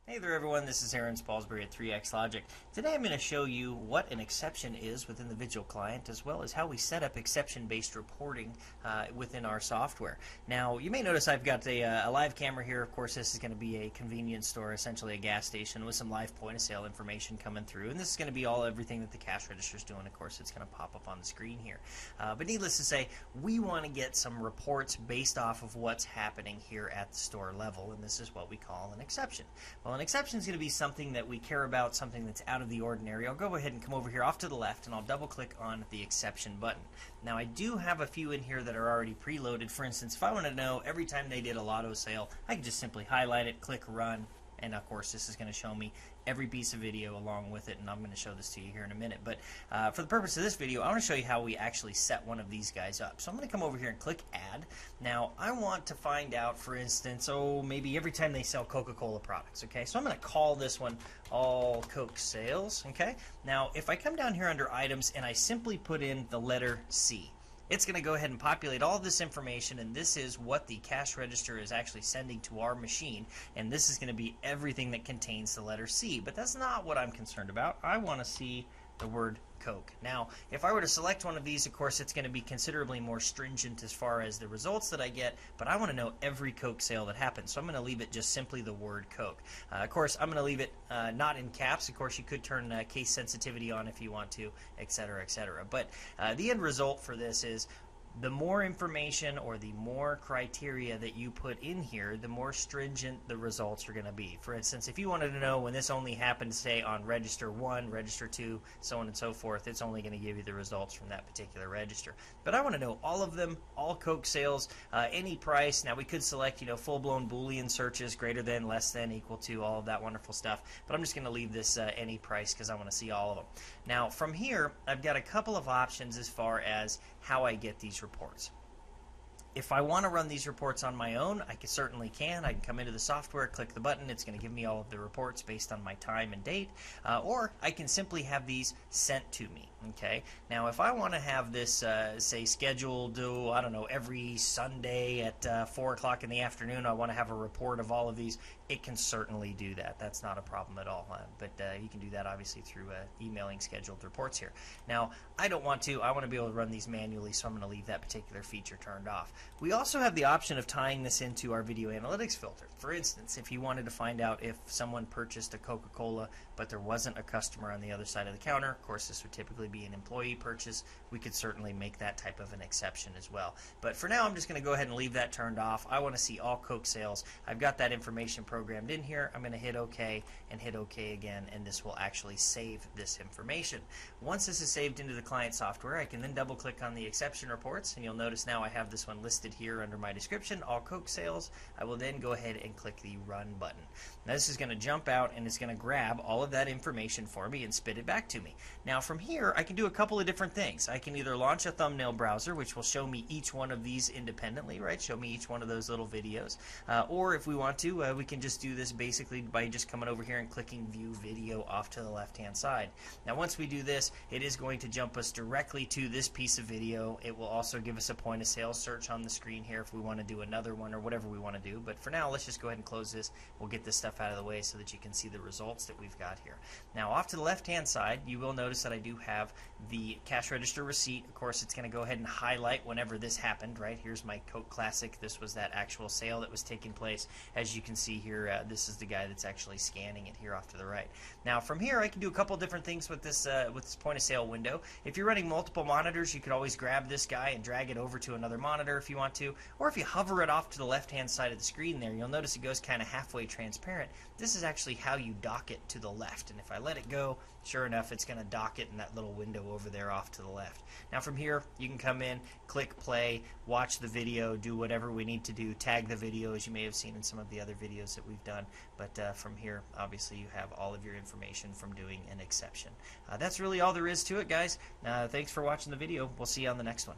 Hey there everyone, this is Aaron Spalsbury at 3X Logic. Today I'm going to show you what an exception is within the VIGIL client, as well as how we set up exception-based reporting within our software. Now, you may notice I've got a live camera here. Of course, this is going to be a convenience store, essentially a gas station, with some live point-of-sale information coming through. And this is going to be everything that the cash register is doing. Of course, it's going to pop up on the screen here. But needless to say, we want to get some reports based off of what's happening here at the store level, and this is what we call an exception. Well, an exception is going to be something that we care about, something that's out of the ordinary. I'll go ahead and come over here off to the left, and I'll double click on the exception button. Now, I do have a few in here that are already preloaded. For instance, if I want to know every time they did a lotto sale, I can just simply highlight it, click run, and of course this is going to show me every piece of video along with it, and I'm going to show this to you here in a minute. But for the purpose of this video, I want to show you how we actually set one of these guys up. So I'm going to come over here and click add. Now I want to find out, for instance, maybe every time they sell Coca-Cola products. Okay, so I'm going to call this one all Coke sales. Okay, now if I come down here under items and I simply put in the letter C, it's going to go ahead and populate all of this information, and this is what the cash register is actually sending to our machine, and this is going to be everything that contains the letter C. But that's not what I'm concerned about. I want to see the word Coke. Now, if I were to select one of these, of course, it's going to be considerably more stringent as far as the results that I get, but I want to know every Coke sale that happens, so I'm going to leave it just simply the word Coke. Of course, I'm going to leave it not in caps. Of course, you could turn case sensitivity on if you want to, etc., etc. But the end result for this is the more information or the more criteria that you put in here, the more stringent the results are going to be. For instance, if you wanted to know when this only happened, say, on register 1, register 2, so on and so forth, it's only going to give you the results from that particular register. But I want to know all of them, all Coke sales, any price. Now, we could select, full-blown Boolean searches, greater than, less than, equal to, all of that wonderful stuff. But I'm just going to leave this any price because I want to see all of them. Now, from here, I've got a couple of options as far as how I get these reports. If I want to run these reports on my own, I certainly can. I can come into the software, click the button. It's going to give me all of the reports based on my time and date. Or I can simply have these sent to me. Okay. Now, if I want to have this, say, scheduled, I don't know, every Sunday at 4 o'clock in the afternoon, I want to have a report of all of these, it can certainly do that. That's not a problem at all. But you can do that, obviously, through emailing scheduled reports here. Now, I don't want to. I want to be able to run these manually, so I'm going to leave that particular feature turned off. We also have the option of tying this into our video analytics filter. For instance, if you wanted to find out if someone purchased a Coca-Cola but there wasn't a customer on the other side of the counter, of course this would typically be an employee purchase, we could certainly make that type of an exception as well. But for now, I'm just going to go ahead and leave that turned off. I want to see all Coke sales. I've got that information programmed in here. I'm going to hit OK and hit OK again, and this will actually save this information. Once this is saved into the client software, I can then double click on the exception reports, and you'll notice now I have this one listed here under my description, all Coke sales. I will then go ahead and click the run button. Now this is going to jump out and it's going to grab all of that information for me and spit it back to me. Now from here I can do a couple of different things. I can either launch a thumbnail browser, which will show me each one of these independently, right? Show me each one of those little videos. Or if we want to, we can just do this basically by just coming over here and clicking view video off to the left hand side. Now once we do this, it is going to jump us directly to this piece of video. It will also give us a point of sale search on the screen here if we want to do another one or whatever we want to do. But for now, let's just go ahead and close this. We'll get this stuff out of the way so that you can see the results that we've got here. Now off to the left hand side, you will notice that I do have the cash register receipt. Of course, it's going to go ahead and highlight whenever this happened, right? Here's my Coke Classic. This was that actual sale that was taking place. As you can see here, this is the guy that's actually scanning it here off to the right. Now from here, I can do a couple different things with this point of sale window. If you're running multiple monitors, you could always grab this guy and drag it over to another monitor if you want to, or if you hover it off to the left hand side of the screen there, you'll notice it goes kind of halfway transparent. This is actually how you dock it to the left, and if I let it go, sure enough, it's going to dock it in that little window over there off to the left. Now from here, you can come in, click play, watch the video, do whatever we need to do, tag the video as you may have seen in some of the other videos that we've done. But from here, obviously you have all of your information from doing an exception. That's really all there is to it, guys. Thanks for watching the video. We'll see you on the next one.